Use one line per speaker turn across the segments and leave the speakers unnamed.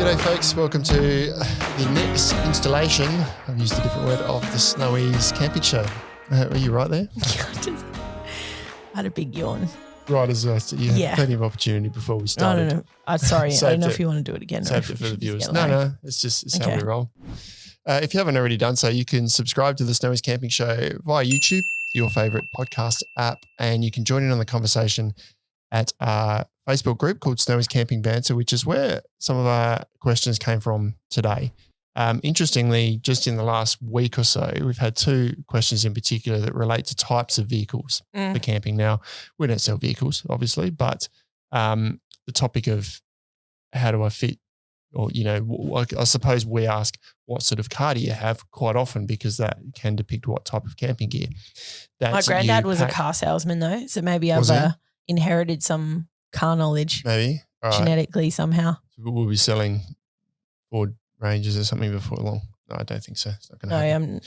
G'day folks, welcome to the next installation, I've used a different word, of the Snowy's camping show. Are you right there?
I had a big yawn.
Right as well. So you had plenty of opportunity before we started.
No. Sorry, I don't know if you want to do it again.
Saved it for the viewers. No, it's how we roll. If you haven't already done so, you can subscribe to the Snowy's Camping Show via YouTube, your favourite podcast app, and you can join in on the conversation at our Facebook group called Snowy's Camping Banter, which is where some of our questions came from today. Interestingly, just in the last week or so, we've had two questions in particular that relate to types of vehicles for camping. Now, we don't sell vehicles, obviously, but the topic of how do I fit, or, I suppose we ask what sort of car do you have quite often, because that can depict what type of camping gear.
My granddad was a car salesman though, so maybe I've inherited some car knowledge.
Maybe. All right.
Genetically somehow.
We'll be selling Ford Rangers or something before long. No, I don't think so. It's not going to happen.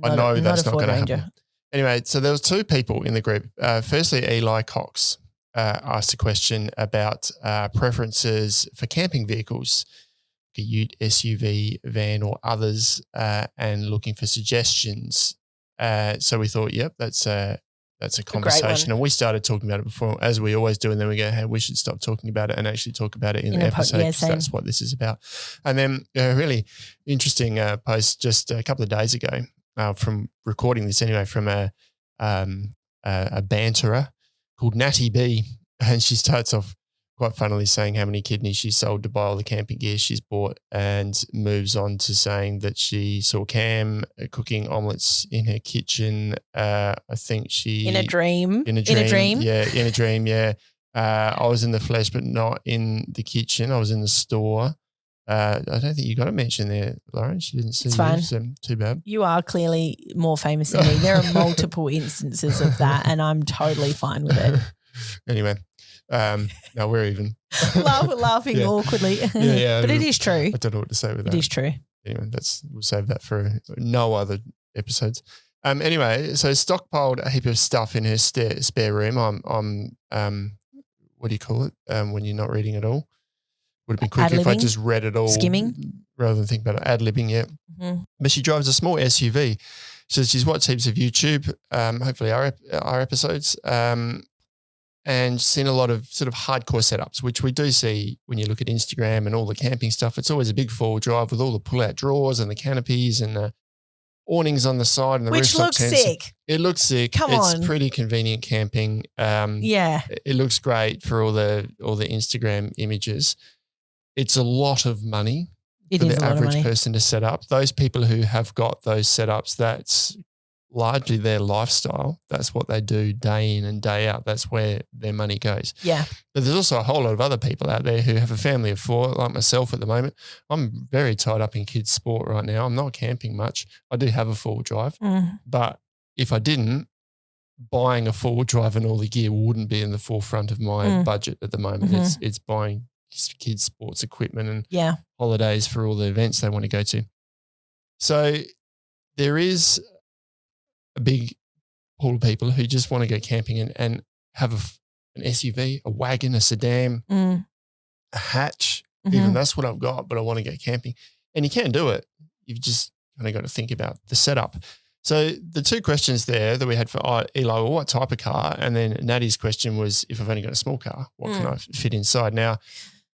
I know that's not going to happen. Anyway, so there was two people in the group. Firstly, Eli Cox asked a question about preferences for camping vehicles, a ute, SUV, van or others, and looking for suggestions. So we thought, that's a conversation. And we started talking about it before, as we always do, and then we go, hey, we should stop talking about it and actually talk about it in the episode, because that's what this is about. And then a really interesting post just a couple of days ago from recording this anyway, from a banterer called Natty B. And she starts off quite funnily saying how many kidneys she sold to buy all the camping gear she's bought, and moves on to saying that she saw Cam cooking omelettes in her kitchen. I think she...
In a dream.
Yeah, in a dream, yeah. I was in the flesh but not in the kitchen. I was in the store. I don't think you got a mention there, Lauren. She didn't see
it's fine.
You, so too bad.
You are clearly more famous than me. There are multiple instances of that, and I'm totally fine with it.
Anyway. No, we're even.
laughing awkwardly. Yeah, but it is true. I
don't know what to say with that.
It is true.
Anyway, we'll save that for no other episodes. Anyway, so stockpiled a heap of stuff in her spare room. I'm what do you call it? When you're not reading at all. Would have been quicker if I just read it all.
Skimming.
Rather than think about it. Ad-libbing, yeah. Mm-hmm. But she drives a small SUV. So she's watched heaps of YouTube, hopefully our episodes, and seen a lot of sort of hardcore setups, which we do see when you look at Instagram and all the camping stuff. It's always a big four-wheel drive with all the pull-out drawers and the canopies and the awnings on the side and the rooftop tents. Which looks sick. It looks sick.
Come on.
It's pretty convenient camping. It looks great for all the Instagram images. It's a lot of money for the average person to set up. Those people who have got those setups, that's largely their lifestyle. That's what they do day in and day out. That's where their money goes.
Yeah.
But there's also a whole lot of other people out there who have a family of four, like myself at the moment. I'm very tied up in kids' sport right now. I'm not camping much. I do have a four-wheel drive. But if I didn't, buying a four-wheel drive and all the gear wouldn't be in the forefront of my budget at the moment. It's buying kids' sports equipment and holidays for all the events they want to go to. So there is a big pool of people who just want to go camping and have an SUV, a wagon, a sedan, a hatch. Even that's what I've got, but I want to go camping. And you can do it. You've just kind of got to think about the setup. So the two questions there that we had for Eli were what type of car? And then Natty's question was, if I've only got a small car, what can I fit inside? Now,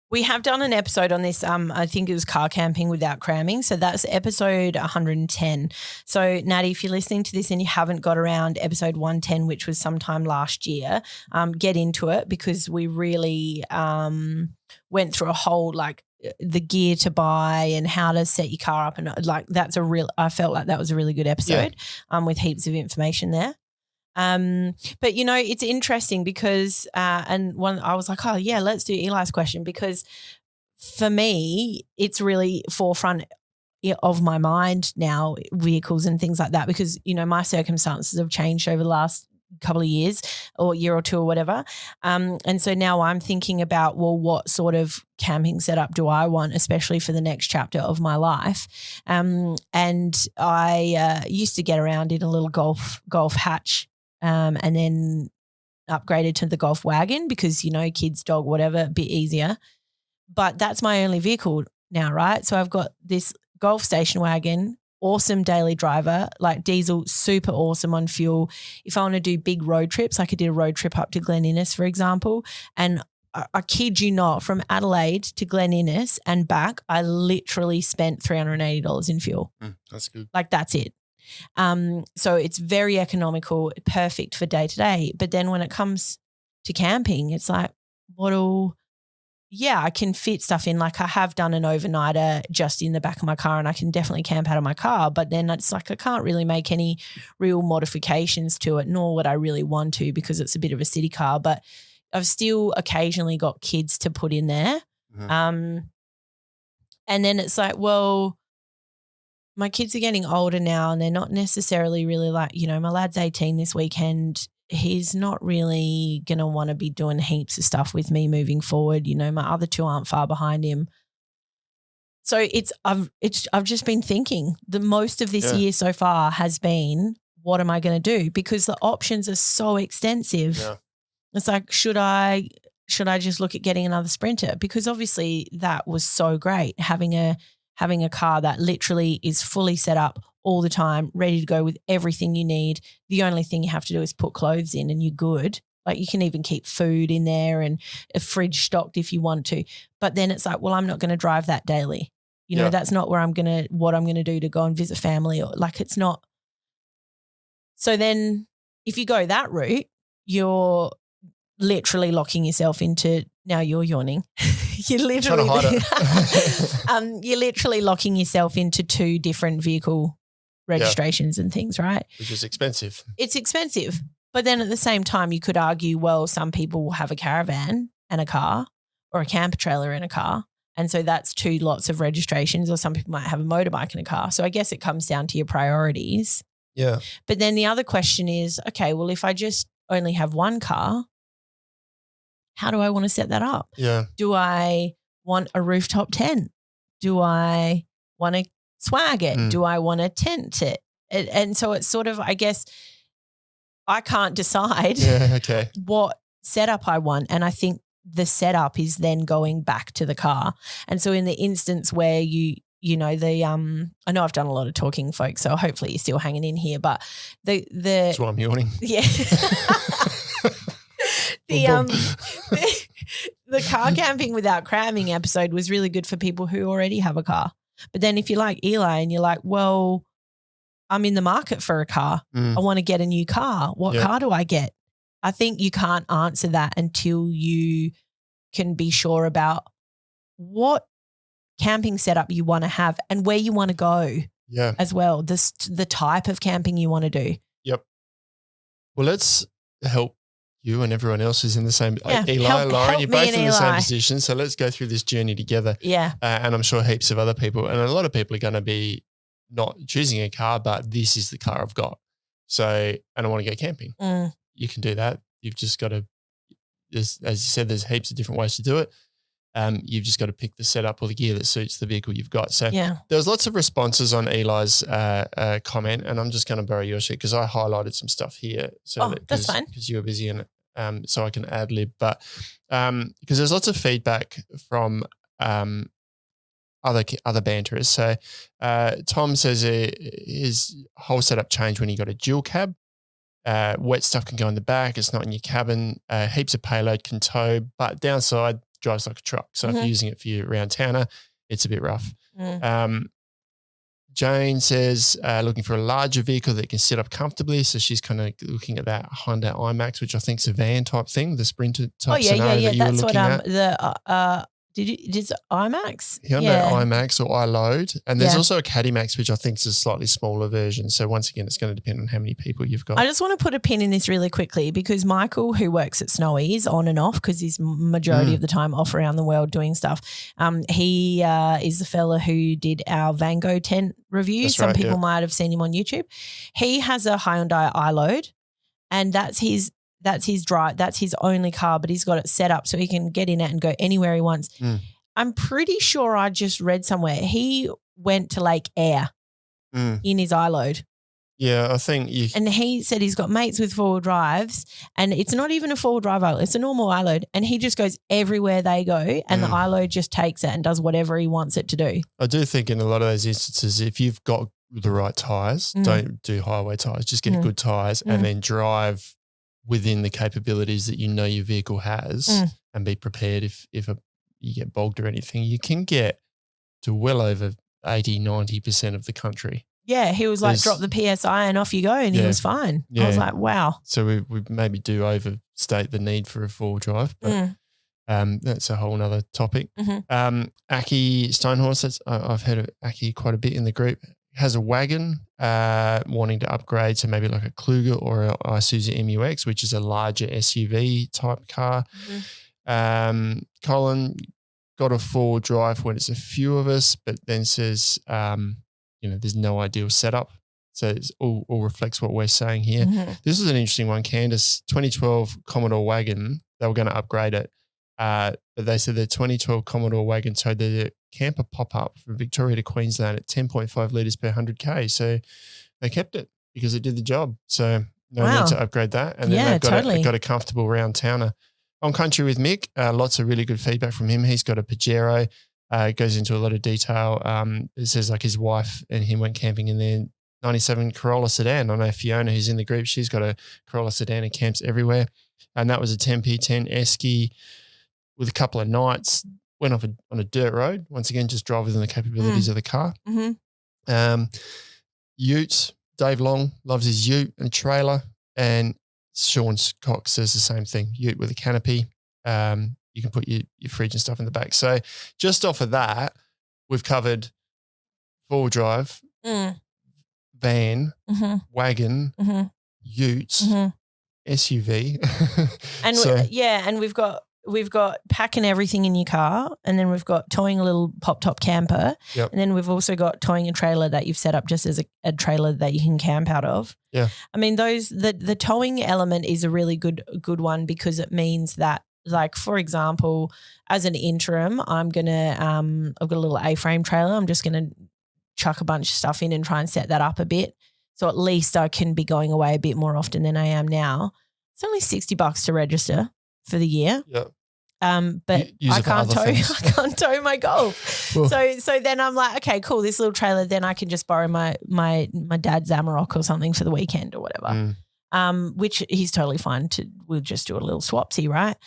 we have done an episode on this. I think it was car camping without cramming. So that's episode 110. So Natty, if you're listening to this and you haven't got around episode 110, which was sometime last year, get into it, because we really went through a whole the gear to buy and how to set your car up. And I felt like that was a really good episode with heaps of information there. But it's interesting because, I was like, let's do Eli's question, because for me, it's really forefront of my mind now, vehicles and things like that, because, my circumstances have changed over the last couple of years or year or two or whatever. And so now I'm thinking about, well, what sort of camping setup do I want, especially for the next chapter of my life? And I used to get around in a little golf hatch, and then upgraded to the golf wagon because, kids, dog, whatever, a bit easier. But that's my only vehicle now, right? So I've got this Golf station wagon, awesome daily driver, like diesel, super awesome on fuel. If I want to do big road trips, like I did a road trip up to Glen Innes, for example, and I kid you not, from Adelaide to Glen Innes and back, I literally spent $380 in fuel.
That's good.
Like that's it. So it's very economical, perfect for day to day. But then when it comes to camping, it's like, I can fit stuff in. Like I have done an overnighter just in the back of my car and I can definitely camp out of my car. But then it's like I can't really make any real modifications to it, nor would I really want to because it's a bit of a city car. But I've still occasionally got kids to put in there. And then it's like, well, my kids are getting older now and they're not necessarily really like, my lad's 18 this weekend. He's not really going to want to be doing heaps of stuff with me moving forward. My other two aren't far behind him. So I've just been thinking the most of this year so far has been, what am I going to do? Because the options are so extensive. Yeah. It's like, should I just look at getting another Sprinter? Because obviously that was so great, having a car that literally is fully set up all the time, ready to go with everything you need. The only thing you have to do is put clothes in and you're good. Like you can even keep food in there and a fridge stocked if you want to. But then it's like, well, I'm not going to drive that daily. That's not what I'm going to do to go and visit family, or like it's not. So then if you go that route, you're literally locking yourself into, now you're yawning. You're literally you're literally locking yourself into two different vehicle registrations and things, right?
Which is expensive.
It's expensive. But then at the same time, you could argue, well, some people will have a caravan and a car or a camper trailer and a car. And so that's two lots of registrations, or some people might have a motorbike and a car. So I guess it comes down to your priorities.
Yeah.
But then the other question is, okay, well, if I just only have one car, how do I want to set that up?
Yeah.
Do I want a rooftop tent? Do I want to swag it? Do I want to tent it? And so it's sort of, I guess, I can't decide what setup I want. And I think the setup is then going back to the car. And so in the instance where I know I've done a lot of talking, folks, so hopefully you're still hanging in here, but
that's why I'm yawning.
Yeah. The car camping without cramming episode was really good for people who already have a car. But then if you're like Eli and you're like, well, I'm in the market for a car. I want to get a new car. What car do I get? I think you can't answer that until you can be sure about what camping setup you want to have and where you want to go as well. The type of camping you want to do.
Yep. Well, let's help you and everyone else is in the same. Eli, Lauren, you're both in the same position. So let's go through this journey together.
Yeah.
And I'm sure heaps of other people, and a lot of people are going to be not choosing a car, but this is the car I've got. So, and I want to go camping. You can do that. You've just got to, as you said, there's heaps of different ways to do it. You've just got to pick the setup or the gear that suits the vehicle you've got. So there was lots of responses on Eli's comment, and I'm just going to borrow your sheet because I highlighted some stuff here. So
that's fine.
Because you were busy in it. So I can ad lib, but because there's lots of feedback from other banterers. So Tom says his whole setup changed when he got a dual cab. Wet stuff can go in the back. It's not in your cabin. Heaps of payload can tow, but downside, drives like a truck. So if you're using it for your round towner, it's a bit rough. Jane says looking for a larger vehicle that can sit up comfortably. So she's kind of looking at that Hyundai iMax, which I think is a van type thing, the Sprinter type scenario that you were looking at.
Did iMax?
Hyundai iMax or iLoad. And there's also a Caddy Max, which I think is a slightly smaller version. So once again, it's going to depend on how many people you've got.
I just want to put a pin in this really quickly because Michael, who works at Snowy's on and off because he's majority of the time off around the world doing stuff, he is the fella who did our Vango tent review.
That's
Some
right,
people might have seen him on YouTube. He has a Hyundai iLoad and that's his drive. That's his only car, but he's got it set up so he can get in it and go anywhere he wants. I'm pretty sure I just read somewhere he went to Lake Eyre in his iLoad.
Yeah, I think you.
And he said he's got mates with 4-wheel drives, and it's not even a 4-wheel drive iLoad, it's a normal iLoad, and he just goes everywhere they go, and the iLoad just takes it and does whatever he wants it to do.
I do think in a lot of those instances, if you've got the right tyres, don't do highway tyres, just get good tyres and then drive within the capabilities that you know your vehicle has and be prepared if you get bogged or anything. You can get to well over 80, 90% of the country.
Yeah, he was like, drop the PSI and off you go, and he was fine. Yeah. I was like, wow.
So we maybe do overstate the need for a 4-wheel drive, but that's a whole other topic. Aki Stonehorse, I've heard of Aki quite a bit in the group, has a wagon wanting to upgrade to maybe like a Kluger or a Isuzu MUX, which is a larger SUV type car. Colin got a 4-wheel drive when it's a few of us, but then says there's no ideal setup. So it all reflects what we're saying here. This is an interesting one, Candace. 2012 Commodore Wagon, they were going to upgrade it. But they said the 2012 Commodore Wagon towed the camper pop-up from Victoria to Queensland at 10.5 litres per 100K. So they kept it because it did the job. So no need to upgrade that. And then they've got a comfortable round towner. On Country with Mick, lots of really good feedback from him. He's got a Pajero. Goes into a lot of detail. It says like his wife and him went camping in their 97 Corolla sedan. I know Fiona, who's in the group, she's got a Corolla sedan and camps everywhere. And that was a 10P10 Esky with a couple of nights. Went off on a dirt road. Once again, just drive within the capabilities of the car. Utes, Dave Long loves his ute and trailer. And Sean Cox says the same thing, ute with a canopy. You can put your fridge and stuff in the back. So just off of that, we've covered 4-wheel drive, van, wagon, utes, SUV.
And and we've got packing everything in your car, and then we've got towing a little pop-top camper, and then we've also got towing a trailer that you've set up just as a trailer that you can camp out of. Yeah. I mean, the towing element is a really good one because it means that, like, for example, as an interim, I'm going to I've got a little A-frame trailer. I'm just going to chuck a bunch of stuff in and try and set that up a bit. So at least I can be going away a bit more often than I am now. It's only $60 to register for the year. Yeah. But I can't tow my Golf. Well, so then I'm like, okay, cool, this little trailer, then I can just borrow my dad's Amarok or something for the weekend or whatever. Which he's totally fine we'll just do a little swapsy, right?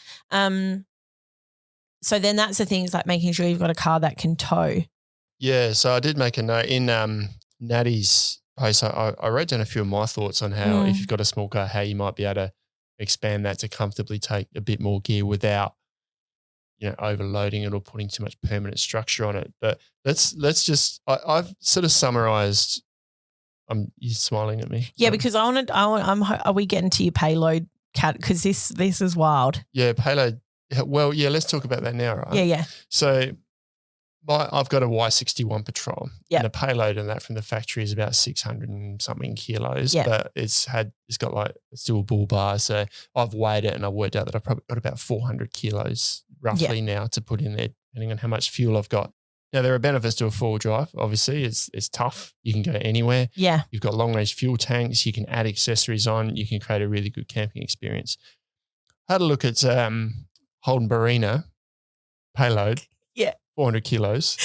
So then that's the thing, is like making sure you've got a car that can tow.
Yeah, so I did make a note in Natty's post. I wrote down a few of my thoughts on how if you've got a small car, how you might be able to expand that to comfortably take a bit more gear without overloading it or putting too much permanent structure on it. But let's just I've sort of summarized. You're smiling at me.
Yeah, because are we getting to your payload, Kat? Because this is wild.
Yeah, payload. Well, yeah, let's talk about that now, right?
Yeah. So
I've got a Y61 Patrol. And the payload in that from the factory is about 600 and something kilos. Yep. But it's got like it's still a bull bar. So I've weighed it and I've worked out that I've probably got about 400 kilos roughly now to put in there, depending on how much fuel I've got. Now, there are benefits to a 4-wheel drive. Obviously, it's tough. You can go anywhere. Yeah. You've got long-range fuel tanks. You can add accessories on. You can create a really good camping experience. Had a look at Holden Barina payload. Yeah. 400 kilos.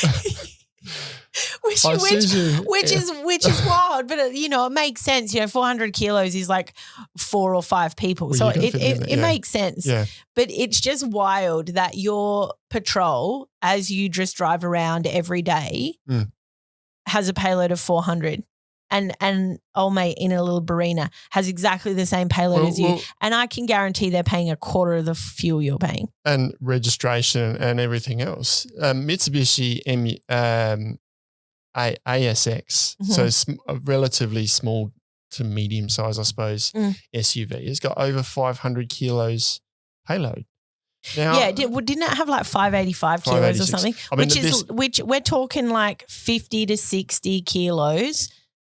which is wild, but it makes sense. 400 kilos is like 4 or 5 people, so it makes sense. Yeah. But it's just wild that your Patrol, as you just drive around every day, has a payload of 400. And old mate in a little Barina has exactly the same payload as you. And I can guarantee they're paying a quarter of the fuel you're paying. And registration and everything else. Mitsubishi ASX, so it's a relatively small to medium size, I suppose, SUV. It's got over 500 kilos payload. Now,
didn't it have like 585 kilos or something? I mean, which we're talking like 50 to 60 kilos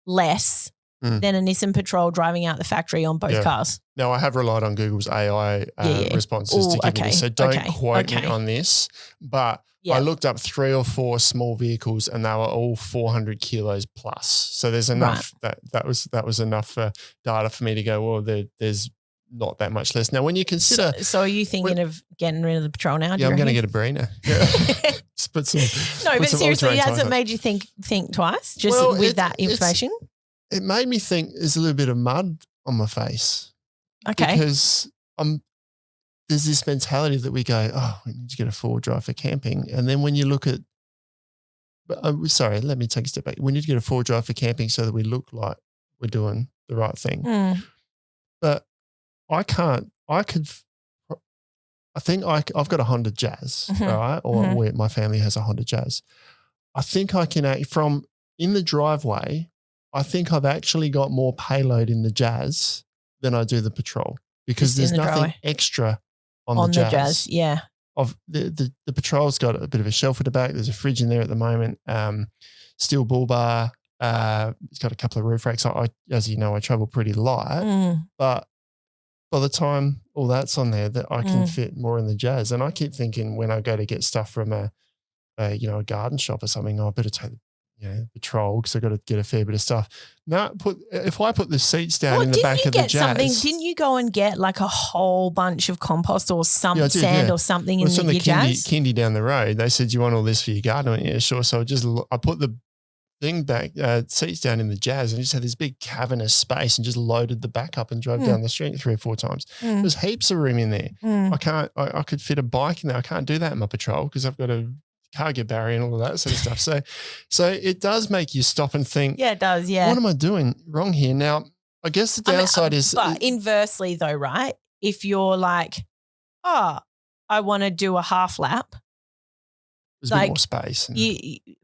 less than a Nissan Patrol driving out the factory on both cars.
Now, I have relied on Google's AI responses to give me this, so don't quote me on this. But I looked up 3 or 4 small vehicles, and they were all 400 kilos plus. So there's enough that was enough data for me to go, well, there's not that much less. Now, when you consider,
so are you thinking of getting rid of the Patrol now?
Yeah, I'm going to get a Barina. Yeah. Just put some.
No, but seriously, has it made you think twice with that information?
It made me think there's a little bit of mud on my face.
Okay.
Because there's this mentality that we go, oh, we need to get a 4-wheel drive for camping. And then when you look at, let me take a step back. We need to get a 4-wheel drive for camping so that we look like we're doing the right thing. But I've got a Honda Jazz, right? Or my family has a Honda Jazz. I think I can, from in the driveway, I think I've actually got more payload in the Jazz than I do the Patrol because there's nothing extra on the Jazz.
Yeah.
The Patrol's got a bit of a shelf at the back. There's a fridge in there at the moment. Steel bull bar. It's got a couple of roof racks. As you know, I travel pretty light, but by the time all that's on there, that I can fit more in the Jazz. And I keep thinking when I go to get stuff from a garden shop or something, I better take Patrol because I've got to get a fair bit of stuff. Now, if I put the seats down in the back of the Jazz.
Didn't you go and get like a whole bunch of compost or sand or something in your Jazz?
Kindy down the road, they said, you want all this for your garden? I went, yeah, sure. So I put the thing back, seats down in the Jazz and just had this big cavernous space and just loaded the back up and drove down the street 3 or 4 times. There's heaps of room in there. I could fit a bike in there. I can't do that in my Patrol because I've got a cargo barrier and all of that sort of stuff. So it does make you stop and think.
Yeah, it does. Yeah.
What am I doing wrong here? Now, I guess the downside is.
But inversely though, right? If you're like, I want to do a half lap.
There's a bit more space.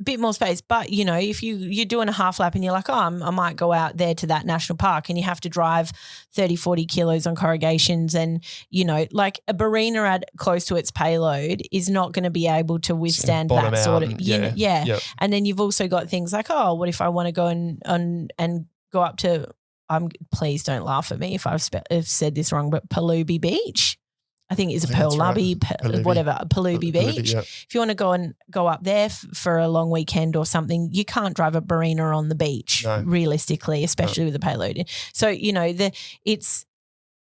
Bit more space. But, if you're doing a half lap and you're like, I might go out there to that national park and you have to drive 30, 40 kilos on corrugations and, like a Barina at close to its payload is not going to be able to withstand that sort of. Yep. And then you've also got things like, what if I want to go and go up to, please don't laugh at me if I've said this wrong, but Palubi Beach. I think it's Palubi Beach.
Yep.
If you want to go up there for a long weekend or something, you can't drive a Barina on the beach realistically, especially with the payload. So, it's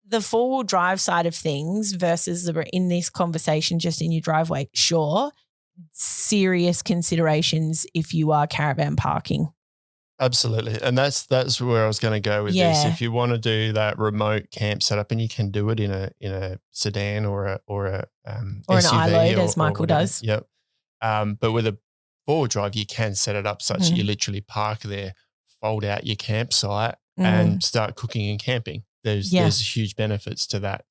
the 4-wheel drive side of things versus in this conversation just in your driveway. Sure, serious considerations if you are caravan parking.
Absolutely. And that's where I was going to go with this. If you want to do that remote camp setup, and you can do it in a sedan or a SUV
an iLoad as Michael does.
Yep. But with a 4-wheel drive, you can set it up such that you literally park there, fold out your campsite and start cooking and camping. There's huge benefits to that,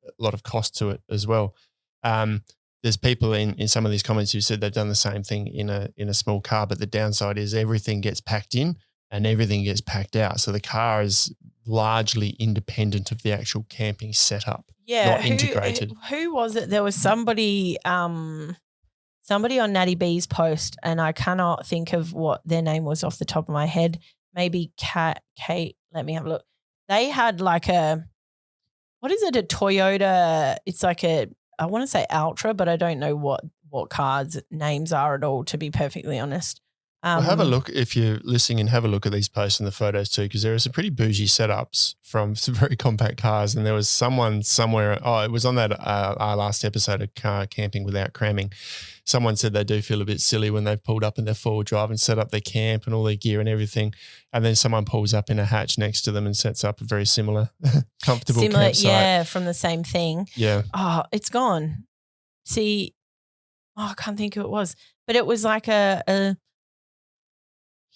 a lot of cost to it as well. There's people in some of these comments who said they've done the same thing in a small car, but the downside is everything gets packed in and everything gets packed out. So the car is largely independent of the actual camping setup, not integrated.
Who was it? There was somebody on Natty B's post, and I cannot think of what their name was off the top of my head. Maybe Kate. Let me have a look. They had like a Toyota. It's like I want to say Ultra, but I don't know what cars' names are at all, to be perfectly honest.
Well, have a look if you're listening, and have a look at these posts and the photos too, because there are some pretty bougie setups from some very compact cars. And there was someone somewhere, it was on that our last episode of Car Camping Without Cramming. Someone said they do feel a bit silly when they've pulled up in their 4-wheel drive and set up their camp and all their gear and everything. And then someone pulls up in a hatch next to them and sets up a very similar, comfortable campsite.
Yeah, from the same thing.
Yeah.
Oh, it's gone. See, I can't think who it was. But it was like a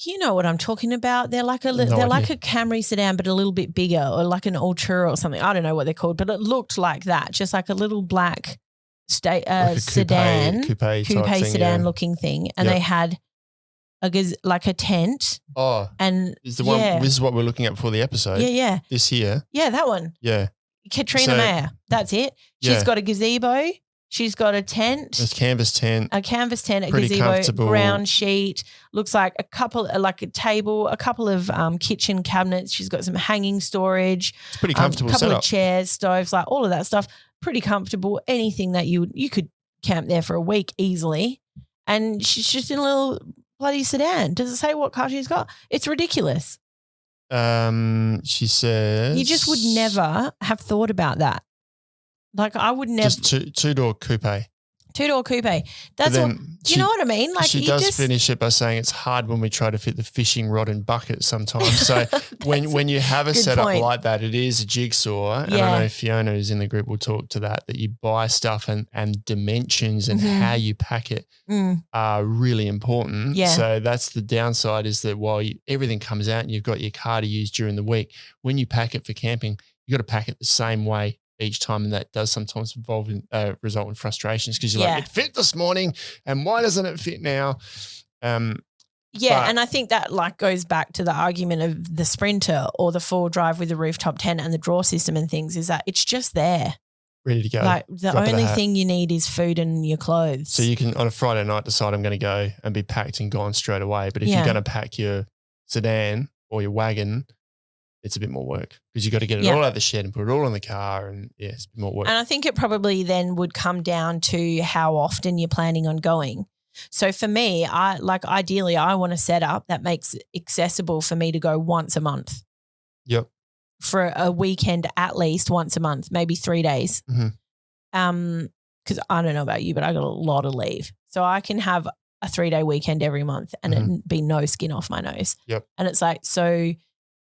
you know what I'm talking about. They're like like a Camry sedan, but a little bit bigger, or like an Ultra or something. I don't know what they're called, but it looked like that, just like a little black sedan, coupe sedan looking thing, and they had like a tent.
Oh,
and
is the one? This is what we're looking at before the episode.
Yeah.
This here.
Yeah, that one.
Yeah.
Katrina Mayer. That's it. She's got a gazebo. She's got a tent.
It's canvas tent.
A canvas tent, a
Pretty
gazebo,
comfortable.
ground sheet. Looks like like a table, a couple of kitchen cabinets. She's got some hanging storage.
It's pretty comfortable
a couple
setup.
of chairs, stoves, like all of that stuff. Pretty comfortable. Anything that you could camp there for a week easily. And she's just in a little bloody sedan. Does it say what car she's got? It's ridiculous.
She says
You just would never have thought about that. Like I would never.
Just two-door coupe.
Two-door coupe. That's what, you know what I mean? Like
she does finish it by saying it's hard when we try to fit the fishing rod and bucket sometimes. So when you have a setup like that, it is a jigsaw. And I know Fiona who's in the group will talk to that you buy stuff and dimensions and how you pack it are really important.
Yeah.
So that's the downside is that while everything comes out and you've got your car to use during the week, when you pack it for camping, you got to pack it the same way each time, and that does sometimes result in frustrations because you're like, it fit this morning and why doesn't it fit now? And
I think that like goes back to the argument of the Sprinter or the 4-wheel-drive with the rooftop tent and the drawer system and things, is that it's just there.
Ready to go.
Like the only thing you need is food and your clothes.
So you can on a Friday night decide I'm going to go and be packed and gone straight away. But if you're going to pack your sedan or your wagon, it's a bit more work because you got to get it all out of the shed and put it all in the car, and it's a bit more work.
And I think it probably then would come down to how often you're planning on going. So for me, ideally I want a setup that makes it accessible for me to go once a month.
Yep.
For a weekend at least once a month, maybe 3 days.
Mm-hmm.
Because I don't know about you, but I got a lot of leave. So I can have a 3-day weekend every month and it be no skin off my nose.
Yep.
And it's like, so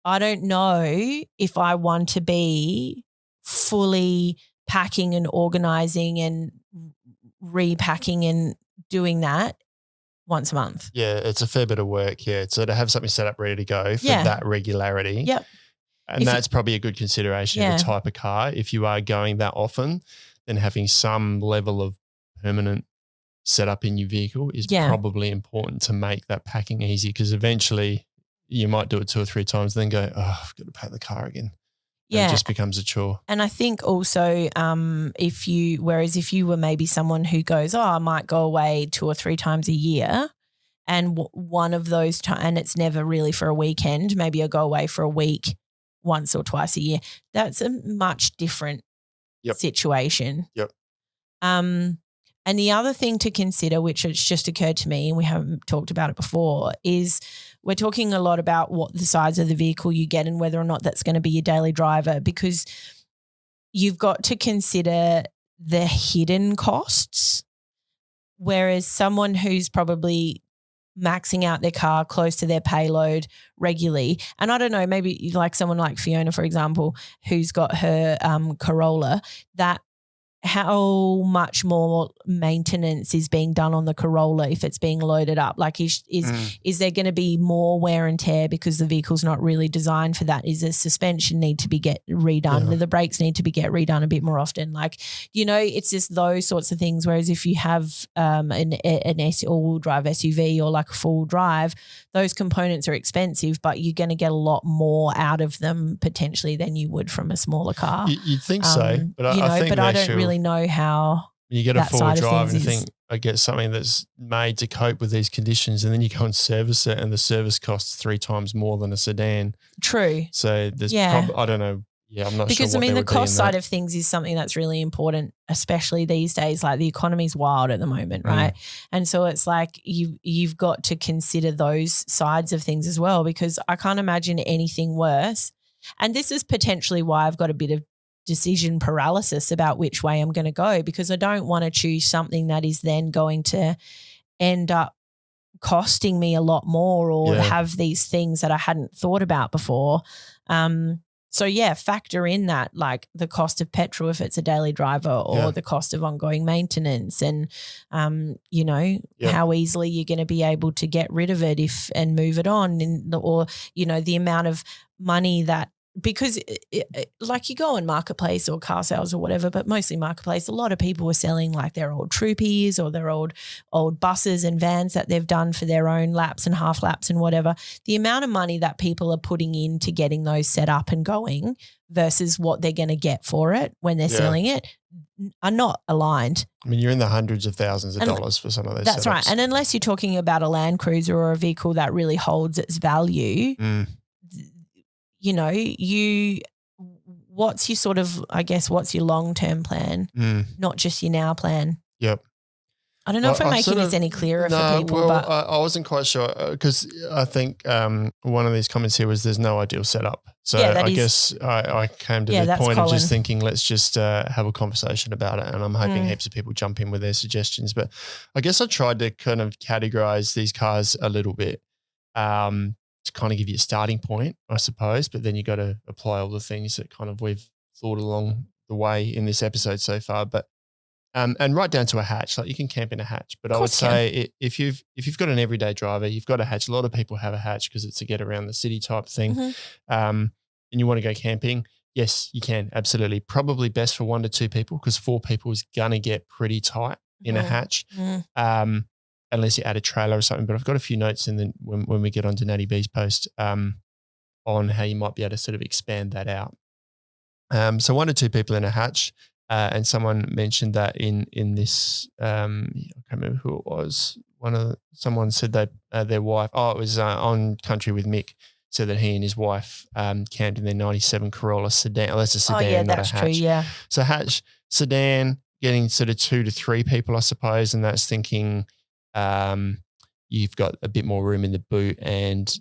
I don't know if I want to be fully packing and organising and repacking and doing that once a month.
Yeah, it's a fair bit of work, So to have something set up ready to go for that regularity.
Yep.
And that's probably a good consideration of the type of car. If you are going that often, then having some level of permanent setup in your vehicle is probably important to make that packing easy, because eventually you might do it 2 or 3 times, then go, I've got to pack the car again. And it just becomes a chore.
And I think also if you were maybe someone who goes, I might go away 2 or 3 times a year, and one of those times, and it's never really for a weekend, maybe I'll go away for a week once or twice a year. That's a much different situation.
Yep.
And the other thing to consider, which has just occurred to me, and we haven't talked about it before, is we're talking a lot about what the size of the vehicle you get and whether or not that's going to be your daily driver, because you've got to consider the hidden costs, whereas someone who's probably maxing out their car close to their payload regularly, and I don't know, maybe like someone like Fiona, for example, who's got her Corolla, that how much more maintenance is being done on the Corolla if it's being loaded up? Like is there going to be more wear and tear because the vehicle's not really designed for that? Is the suspension need to be redone? Do the brakes need to be redone a bit more often? Like, it's just those sorts of things. Whereas if you have an all-wheel drive SUV or like a full drive, those components are expensive, but you're going to get a lot more out of them potentially than you would from a smaller car.
You'd think so, but I think
I don't really know how
you get a four-wheel drive and
is.
think, I get something that's made to cope with these conditions, and then you go and service it and the service costs 3 times more than a sedan.
True.
So there's I don't know. Yeah, I'm not
because,
sure.
Because the cost side of things is something that's really important, especially these days. Like the economy's wild at the moment, right? And so it's like you've got to consider those sides of things as well, because I can't imagine anything worse. And this is potentially why I've got a bit of decision paralysis about which way I'm going to go, because I don't want to choose something that is then going to end up costing me a lot more or have these things that I hadn't thought about before. So factor in that, like the cost of petrol if it's a daily driver, or the cost of ongoing maintenance, and how easily you're going to be able to get rid of it and move it on, or the amount of money that because like you go on Marketplace or car sales or whatever, but mostly Marketplace, a lot of people were selling like their old Troopies or their old buses and vans that they've done for their own laps and half laps and whatever. The amount of money that people are putting into getting those set up and going versus what they're going to get for it when they're selling it are not aligned.
I mean, you're in the hundreds of thousands of dollars for some of those
That's
setups.
right. And unless you're talking about a Land Cruiser or a vehicle that really holds its value, you know, what's your sort of, I guess, what's your long-term plan, not just your now plan?
Yep.
I don't know if I'm making this any clearer for people.
Well,
but
I wasn't quite sure because I think one of these comments here was there's no ideal setup. So I guess I came to the point of just thinking, let's just have a conversation about it. And I'm hoping heaps of people jump in with their suggestions. But I guess I tried to kind of categorize these cars a little bit to kind of give you a starting point, I suppose. But then you got to apply all the things that kind of we've thought along the way in this episode so far. But and right down to a hatch, like you can camp in a hatch. But I would say if you've got an everyday driver, you've got a hatch. A lot of people have a hatch because it's a get around the city type thing. And you want to go camping, yes, you can, absolutely. Probably best for 1 to 2 people because 4 people is going to get pretty tight in a hatch unless you add a trailer or something. But I've got a few notes in when we get onto Natty B's post on how you might be able to sort of expand that out. So 1 to 2 people in a hatch. And someone mentioned that in this, I can't remember who it was. Someone said that their wife, it was on Country with Mick, said that he and his wife camped in their 97 Corolla sedan. Oh, that's a sedan, not a hatch. True, yeah. So hatch, sedan, getting sort of 2 to 3 people, I suppose, and that's thinking you've got a bit more room in the boot and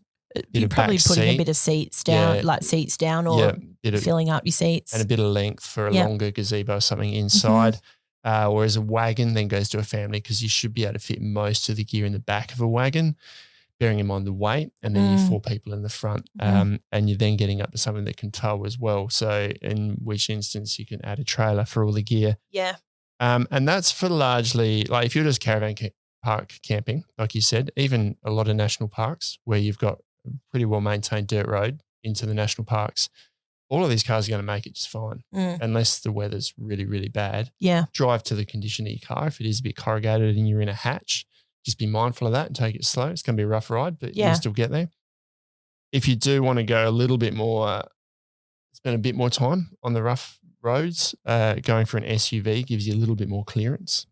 you're probably putting a bit of seats down, like seats down or filling up your seats.
And a bit of length for a longer gazebo or something inside. Whereas a wagon then goes to a family because you should be able to fit most of the gear in the back of a wagon, bearing in mind the weight, and then you're 4 people in the front. And you're then getting up to something that can tow as well. So in which instance you can add a trailer for all the gear.
Yeah.
And that's for largely, like if you're just caravan park camping, like you said, even a lot of national parks where you've got pretty well maintained dirt road into the national parks, all of these cars are going to make it just fine unless the weather's really, really bad.
Yeah.
Drive to the condition of your car. If it is a bit corrugated and you're in a hatch, just be mindful of that and take it slow. It's going to be a rough ride, but you'll still get there. If you do want to go a little bit more, spend a bit more time on the rough roads, going for an SUV gives you a little bit more clearance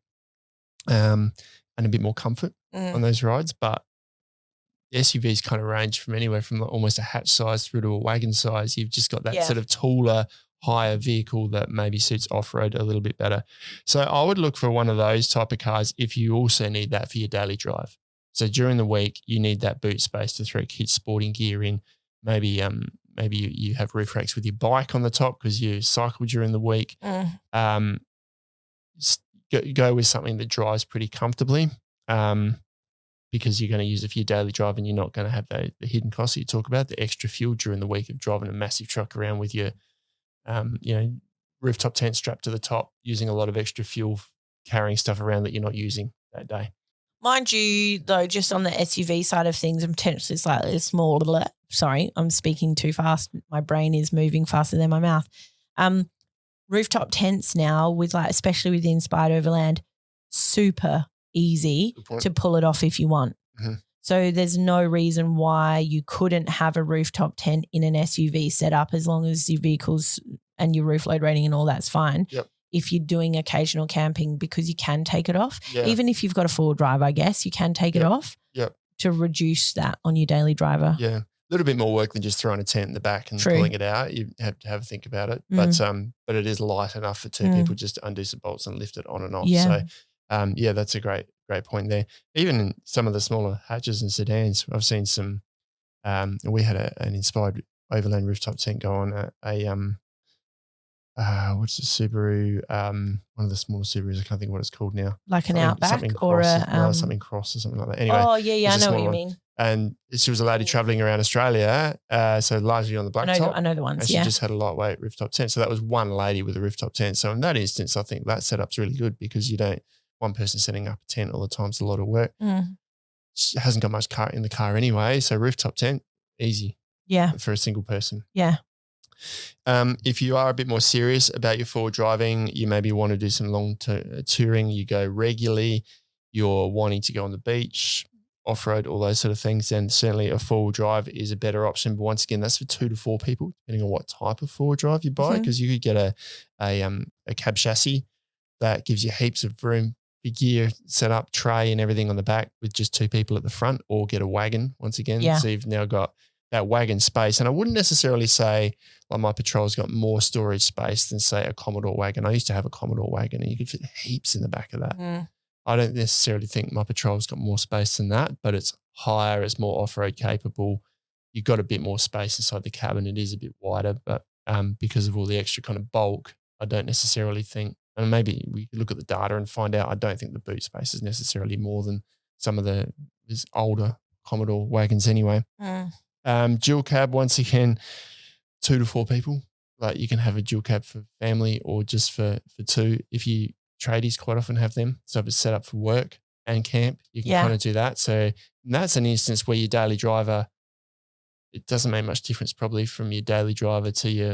and a bit more comfort on those rides. But SUVs kind of range from anywhere from almost a hatch size through to a wagon size. You've just got that sort of taller, higher vehicle that maybe suits off-road a little bit better. So I would look for one of those type of cars if you also need that for your daily drive. So during the week, you need that boot space to throw kids' sporting gear in. Maybe you have roof racks with your bike on the top because you cycle during the week. Go with something that drives pretty comfortably. Because you're going to use it for your daily drive and you're not going to have the hidden costs that you talk about, the extra fuel during the week of driving a massive truck around with your, rooftop tent strapped to the top, using a lot of extra fuel, carrying stuff around that you're not using that day.
Mind you, though, just on the SUV side of things, I'm potentially slightly smaller. Sorry, I'm speaking too fast. My brain is moving faster than my mouth. Rooftop tents now, with especially with the Inspired Overland, super easy to pull it off if you want. So there's no reason why you couldn't have a rooftop tent in an SUV setup as long as your vehicles and your roof load rating and all that's fine. If you're doing occasional camping, because you can take it off. Even if you've got a four-wheel drive, I guess, you can take it off to reduce that on your daily driver.
Yeah. A little bit more work than just throwing a tent in the back and pulling it out. You have to have a think about it. But it is light enough for 2 people just to undo some bolts and lift it on and off. So that's a great point there. Even in some of the smaller hatches and sedans, I've seen some. We had an Inspired Overland rooftop tent go on what's the Subaru? One of the smaller Subarus. I can't think of what it's called now.
Like an Outback or
something cross or something like that. Anyway.
Oh yeah, I know what you mean.
And she was a lady traveling around Australia, so largely on the blacktop.
I know the ones.
And she just had a lightweight rooftop tent. So that was one lady with a rooftop tent. So in that instance, I think that setup's really good because you don't. One person setting up a tent all the time is a lot of work. She hasn't got much car in the car anyway, so rooftop tent, easy.
Yeah.
For a single person.
Yeah.
If you are a bit more serious about your forward driving, you maybe want to do some long touring, you go regularly, you're wanting to go on the beach, off-road, all those sort of things, then certainly a four-wheel drive is a better option. But once again, that's for 2 to 4 people, depending on what type of four-wheel drive you buy, because you could get a cab chassis that gives you heaps of room, big gear set up, tray and everything on the back with just 2 people at the front, or get a wagon once again.
Yeah.
So you've now got that wagon space. And I wouldn't necessarily say like my Patrol's got more storage space than say a Commodore wagon. I used to have a Commodore wagon and you could fit heaps in the back of that. I don't necessarily think my Patrol's got more space than that, but it's higher, it's more off-road capable. You've got a bit more space inside the cabin. It is a bit wider, but because of all the extra kind of bulk, I don't necessarily think, and maybe we could look at the data and find out, I don't think the boot space is necessarily more than some of these older Commodore wagons anyway. Dual cab, once again, 2 to 4 people. Like you can have a dual cab for family or just for 2. If you tradies quite often have them. So if it's set up for work and camp, you can kind of do that. So that's an instance where your daily driver, it doesn't make much difference probably from your daily driver to your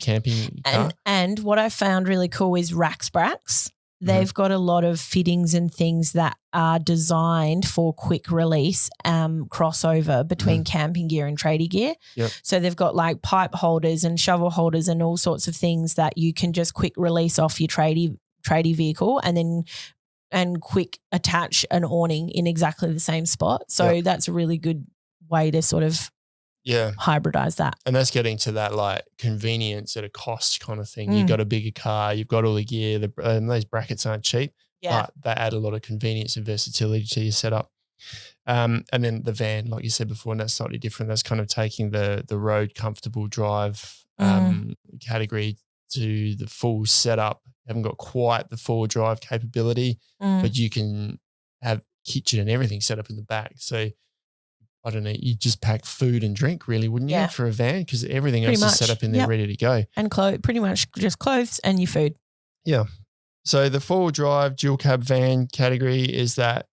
camping car.
And what I found really cool is Racks Bracks. They've got a lot of fittings and things that are designed for quick release crossover between camping gear and tradie gear. So they've got like pipe holders and shovel holders and all sorts of things that you can just quick release off your tradie vehicle and quick attach an awning in exactly the same spot. So that's a really good way to sort of hybridize that.
And that's getting to that like convenience at a cost kind of thing. You've got a bigger car, you've got all the gear, and those brackets aren't cheap, but they add a lot of convenience and versatility to your setup. And then the van, like you said before, and that's slightly different. That's kind of taking the road comfortable drive category to the full setup. You haven't got quite the four drive capability, but you can have kitchen and everything set up in the back. So I don't know, you just pack food and drink really, wouldn't you, for a van? Because everything else is set up in there ready to go.
And pretty much just clothes and your food.
Yeah. So the four-wheel drive dual cab van category is that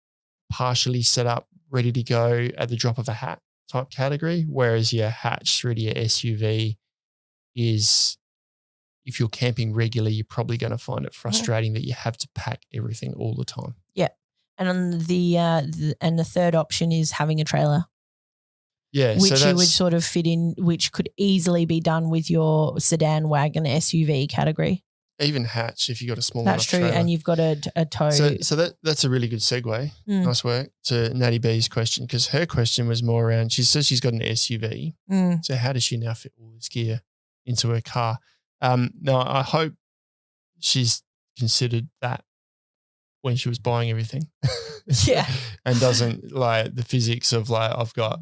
partially set up, ready to go at the drop of a hat type category, whereas your hatch through to your SUV is, if you're camping regularly, you're probably going to find it frustrating that you have to pack everything all the time.
Yeah. And on the third option is having a trailer.
Yeah,
which you would sort of fit in, which could easily be done with your sedan, wagon, SUV category.
Even hatch if you've got a small
enough trailer. That's true, and you've got a tow.
So that's a really good segue. Nice work to Natty B's question, because her question was more around, she says she's got an SUV. So how does she now fit all this gear into her car? Now, I hope she's considered that when she was buying everything. And doesn't like the physics of like, I've got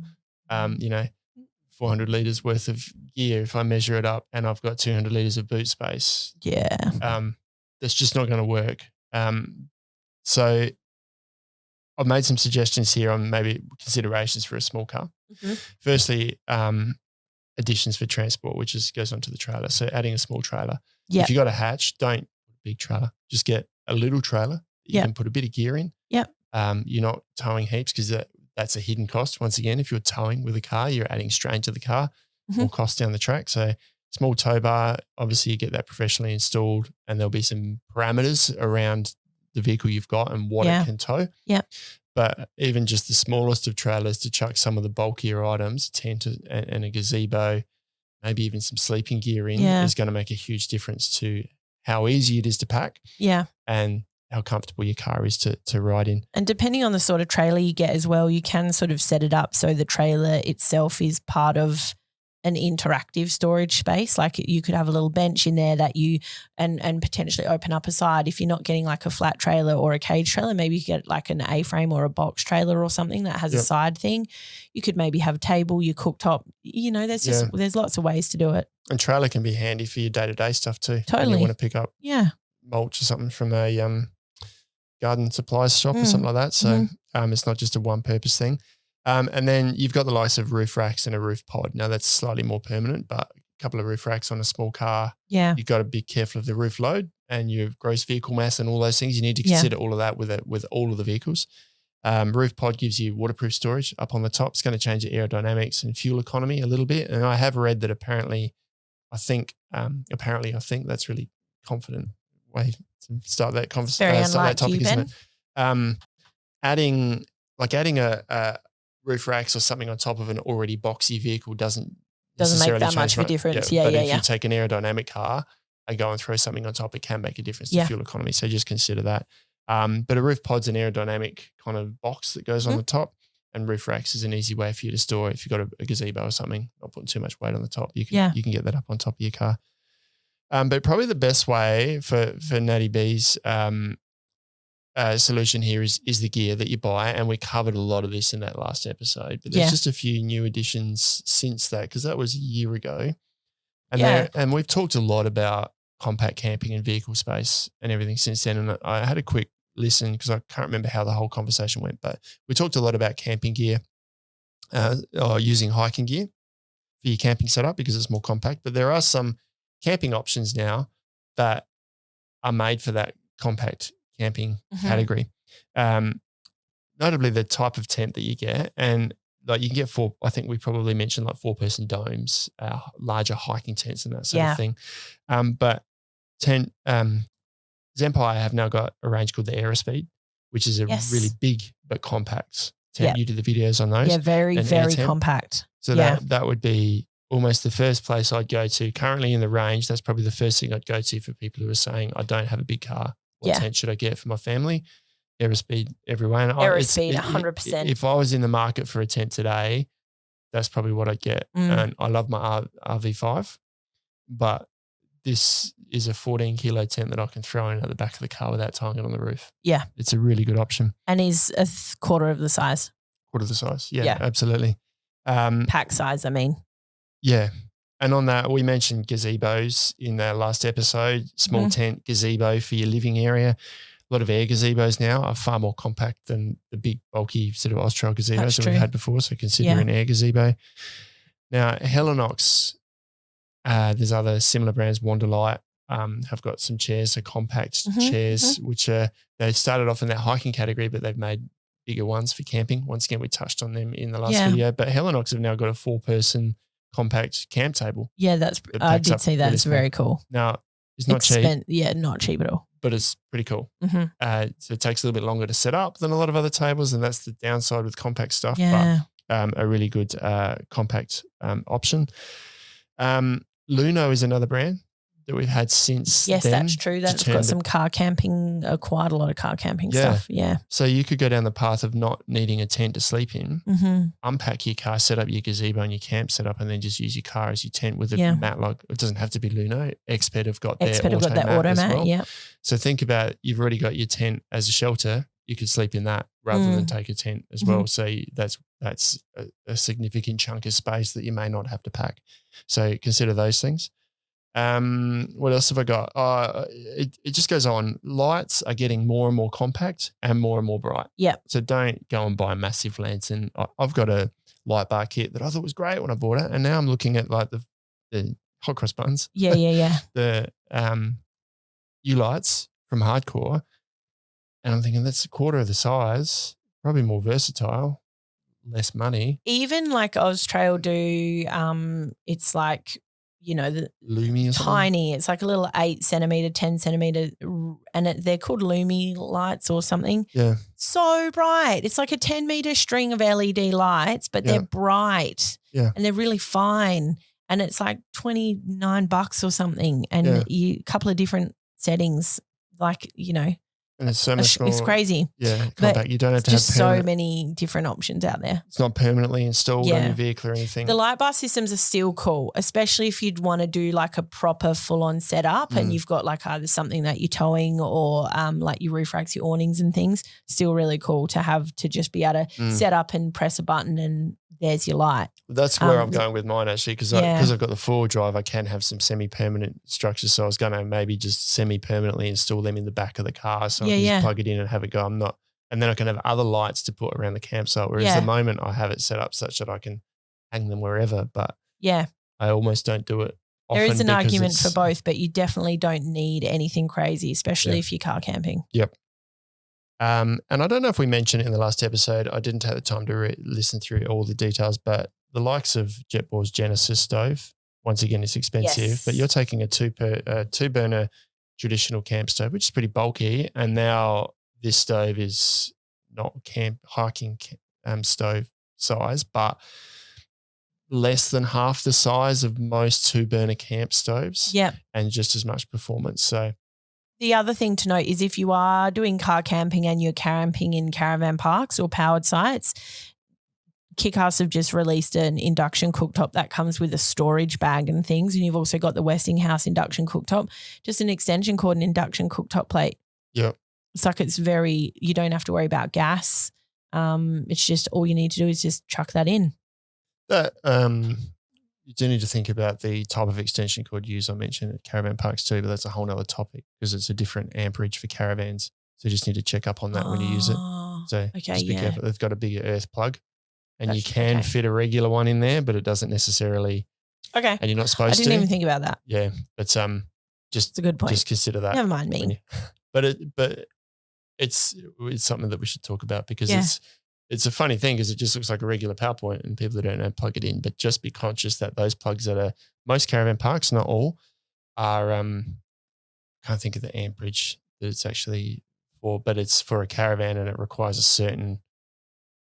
400 litres worth of gear if I measure it up, and I've got 200 litres of boot space. That's just not going to work. So I've made some suggestions here on maybe considerations for a small car. Firstly, additions for transport, which goes onto the trailer. So adding a small trailer. If you got a hatch, don't put a big trailer. Just get a little trailer that you can put a bit of gear in. You're not towing heaps, because that's a hidden cost. Once again, if you're towing with a car, you're adding strain to the car, more cost down the track. So small tow bar, obviously you get that professionally installed, and there'll be some parameters around the vehicle you've got and what it can tow. But even just the smallest of trailers to chuck some of the bulkier items, tent and a gazebo, maybe even some sleeping gear in, is going to make a huge difference to how easy it is to pack. And how comfortable your car is to ride in.
And depending on the sort of trailer you get as well, you can sort of set it up so the trailer itself is part of an interactive storage space. Like you could have a little bench in there that you and potentially open up a side. If you're not getting like a flat trailer or a cage trailer, maybe you get like an A-frame or a box trailer or something that has a side thing. You could maybe have a table, your cooktop. There's lots of ways to do it.
And trailer can be handy for your day-to-day stuff too.
Totally.
When you want to pick up mulch or something from a garden supplies shop or something like that. So it's not just a one-purpose thing. And then you've got the likes of roof racks and a roof pod. Now that's slightly more permanent, but a couple of roof racks on a small car. You've got to be careful of the roof load and your gross vehicle mass and all those things. You need to consider all of that with all of the vehicles. Roof pod gives you waterproof storage up on the top. It's going to change your aerodynamics and fuel economy a little bit. And I have read that apparently, I think apparently that's really confident way to start that
Very
start that
unlike
topic,
you,
isn't
Ben.
it? Adding a roof racks or something on top of an already boxy vehicle doesn't
make
necessarily
that much
change
of a difference. Yeah,
but
yeah,
if
yeah.
you take an aerodynamic car and go and throw something on top, it can make a difference to fuel economy. So just consider that. But a roof pod's an aerodynamic kind of box that goes on the top, and roof racks is an easy way for you to store it. If you've got a gazebo or something, not putting too much weight on the top, you can get that up on top of your car. But probably the best way for Natty B's solution here is the gear that you buy, and we covered a lot of this in that last episode. But there's just a few new additions since that, because that was a year ago, and we've talked a lot about compact camping and vehicle space and everything since then. And I had a quick listen because I can't remember how the whole conversation went, but we talked a lot about camping gear or using hiking gear for your camping setup because it's more compact. But there are some camping options now that are made for that compact camping category. Notably the type of tent that you get, and like you can get I think we probably mentioned like 4-person domes, larger hiking tents and that sort of thing. But Zempire have now got a range called the Aerospeed, which is a really big but compact tent. You do the videos on those.
Yeah, very, very compact.
So that would be almost the first place I'd go to. Currently in the range, that's probably the first thing I'd go to for people who are saying, I don't have a big car. What tent should I get for my family? Aerospeed everywhere. And
Aerospeed, 100%.
If I was in the market for a tent today, that's probably what I'd get. And I love my RV5, but this is a 14 kilo tent that I can throw in at the back of the car without tying it on the roof.
Yeah.
It's a really good option.
And is a quarter of the size.
Quarter of the size. Yeah. Absolutely.
Pack size, I mean.
Yeah. And on that, we mentioned gazebos in the last episode, small tent gazebo for your living area. A lot of air gazebos now are far more compact than the big, bulky sort of Austrail gazebos that we've had before. So consider an air gazebo. Now, Helinox, there's other similar brands, Wanderlight, have got some chairs, so compact chairs, which they started off in that hiking category, but they've made bigger ones for camping. Once again, we touched on them in the last video, but Helinox have now got a 4-person compact camp table.
Yeah, I did see that. It's very cool.
Now, it's not cheap.
Yeah, not cheap at all.
But it's pretty cool. So it takes a little bit longer to set up than a lot of other tables, and that's the downside with compact stuff, but a really good compact option. Luno is another brand that we've had since then.
Yes, that's true. That's got some car camping, quite a lot of car camping stuff. Yeah.
So you could go down the path of not needing a tent to sleep in, unpack your car, set up your gazebo and your camp setup, and then just use your car as your tent with a mat. Like it doesn't have to be Luno. Expert have got their auto mat as well. So think about, you've already got your tent as a shelter. You could sleep in that rather than take a tent as well. So that's a significant chunk of space that you may not have to pack. So consider those things. What else have I got? It just goes on. Lights are getting more and more compact and more bright.
Yeah.
So don't go and buy a massive lantern. I've got a light bar kit that I thought was great when I bought it, and now I'm looking at like the hot cross buns.
Yeah.
The U-lights from Hardcore, and I'm thinking that's a quarter of the size, probably more versatile, less money.
Even like Austrail do, it's like, you know, the
Lumi or something?
Tiny. It's like a little 8 centimeter, 10 centimeter, and they're called Lumi lights or something.
Yeah.
So bright. It's like a 10 meter string of LED lights, but they're bright.
Yeah.
And they're really fine. And it's like $29 or something, and a couple of different settings, like, you know.
And it's so much more.
It's crazy.
Yeah, compact. You don't have to have
just so many different options out there.
It's not permanently installed on your vehicle or anything.
The light bar systems are still cool, especially if you'd want to do like a proper full-on setup and you've got like either something that you're towing or like your roof racks, your awnings and things. Still really cool to have, to just be able to set up and press a button and there's your light.
That's where I'm going with mine actually, because I've got the 4-wheel drive, I can have some semi-permanent structures. So I was going to maybe just semi-permanently install them in the back of the car, so I can just plug it in and have it go. And then I can have other lights to put around the campsite. Whereas at the moment I have it set up such that I can hang them wherever, but I almost don't do it often.
There is an argument for both, but you definitely don't need anything crazy, especially if you're car camping.
Yep. And I don't know if we mentioned it in the last episode. I didn't take the time to listen through all the details, but the likes of JetBoy's Genesis stove once again, it's expensive.
Yes.
But you're taking a two burner traditional camp stove, which is pretty bulky, and now this stove is not hiking stove size, but less than half the size of most 2-burner camp stoves.
Yep.
And just as much performance. So
the other thing to note is if you are doing car camping and you're camping in caravan parks or powered sites, Kickass have just released an induction cooktop that comes with a storage bag and things, and you've also got the Westinghouse induction cooktop, just an extension cord and induction cooktop plate.
Yep.
It's like you don't have to worry about gas. It's just all you need to do is just chuck that in.
That you do need to think about the type of extension cord used. I mentioned at caravan parks too, but that's a whole nother topic because it's a different amperage for caravans. So you just need to check up on that when you use it. So just be careful. They've got a bigger earth plug. And you can fit a regular one in there, but it doesn't necessally.
Okay.
And you're not supposed to.
I didn't even think about that.
Yeah, but just
it's a good point.
Just consider that.
Never mind me.
But it's something that we should talk about because it's a funny thing because it just looks like a regular PowerPoint and people that don't know plug it in. But just be conscious that those plugs that are most caravan parks, not all, are can't think of the amperage that it's actually for, but it's for a caravan and it requires a certain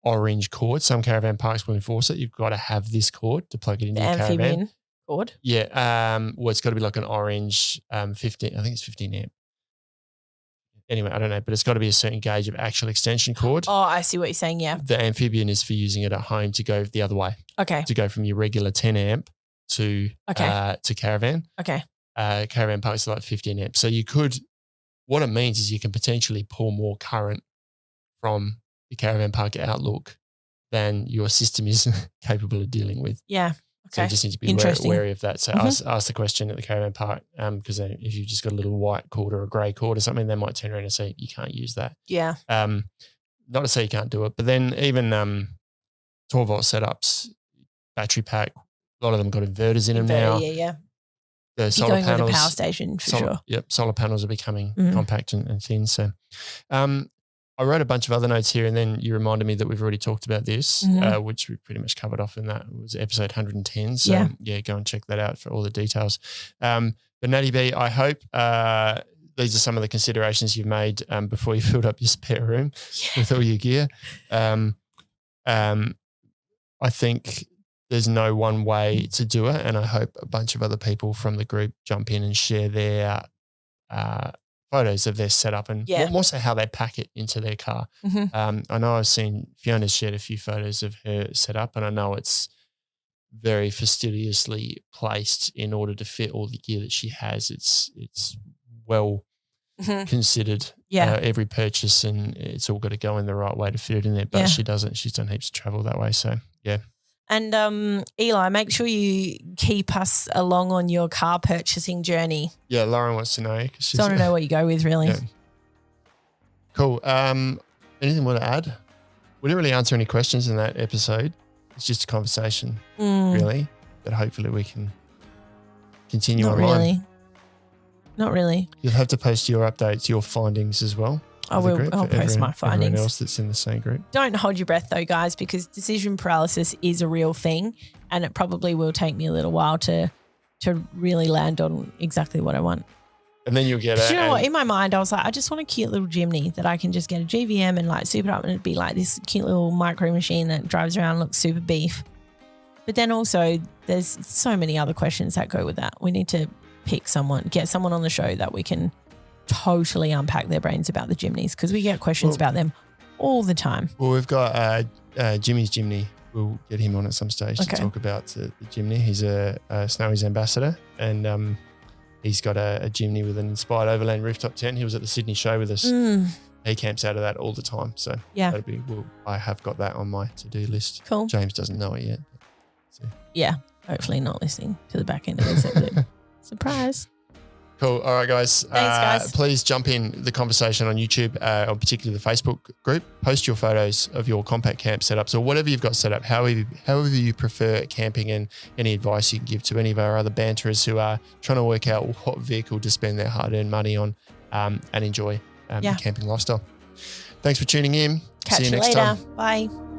orange cord. Some caravan parks will enforce it. You've got to have this cord to plug it into your caravan.
Amphibian cord?
Yeah. Well, it's got to be like an orange 15, I think it's 15 amp. Anyway, I don't know, but it's got to be a certain gauge of actual extension cord.
Oh, I see what you're saying, yeah.
The amphibian is for using it at home to go the other way.
Okay.
To go from your regular 10 amp to caravan.
Okay.
Caravan parks are like 15 amp. So what it means is you can potentially pull more current from the caravan park outlook than your system is capable of dealing with.
Yeah. Okay.
So you just need to be wary of that. So ask the question at the caravan park because if you've just got a little white cord or a grey cord or something, they might turn around and say you can't use that.
Yeah.
Not to say you can't do it, but then even 12-volt setups, battery pack, a lot of them got inverters in them now.
Yeah.
The solar
going
panels,
with a power station for sure.
Yep, solar panels are becoming compact and thin. So I wrote a bunch of other notes here and then you reminded me that we've already talked about this, which we pretty much covered off in that. It was episode 110. So go and check that out for all the details. But Natty B, I hope these are some of the considerations you've made before you filled up your spare room with all your gear. I think there's no one way to do it, and I hope a bunch of other people from the group jump in and share their photos of their setup and more so how they pack it into their car. I know I've seen Fiona's shared a few photos of her setup, and I know it's very fastidiously placed in order to fit all the gear that she has. It's well considered. Every purchase, and it's all got to go in the right way to fit it in there. But she doesn't. She's done heaps of travel that way. So yeah.
And Eli, make sure you keep us along on your car purchasing journey.
Yeah, Lauren wants to know.
I want to know what you go with, really.
Yeah. Cool. Anything more to add? We didn't really answer any questions in that episode. It's just a conversation, really. But hopefully we can continue online.
Not really.
You'll have to post your updates, your findings as well.
I'll post my findings.
Everyone else that's in the same group.
Don't hold your breath though, guys, because decision paralysis is a real thing, and it probably will take me a little while to really land on exactly what I want.
And then you'll get it.
You know what? In my mind, I was like, I just want a cute little Jimny that I can just get a GVM and like super up, and it'd be like this cute little micro machine that drives around and looks super beef. But then also, there's so many other questions that go with that. We need to get someone on the show that we can totally unpack their brains about the Jimnys, because we get questions about them all the time.
Well, we've got Jimmy's Jimny. We'll get him on at some stage to talk about the Jimny. He's a Snowy's ambassador, and he's got a Jimny with an inspired overland rooftop tent. He was at the Sydney show with us. He camps out of that all the time. So I have got that on my to-do list.
Cool.
James doesn't know it yet. So.
Yeah, hopefully not listening to the back end of this episode. Surprise.
Cool. All right, guys.
Thanks, guys.
Please jump in the conversation on YouTube, or particularly the Facebook group. Post your photos of your compact camp setups or whatever you've got set up, however you prefer camping, and any advice you can give to any of our other banterers who are trying to work out what vehicle to spend their hard-earned money on and enjoy the camping lifestyle. Thanks for tuning in.
Catch
See you next
later.
time.
Bye.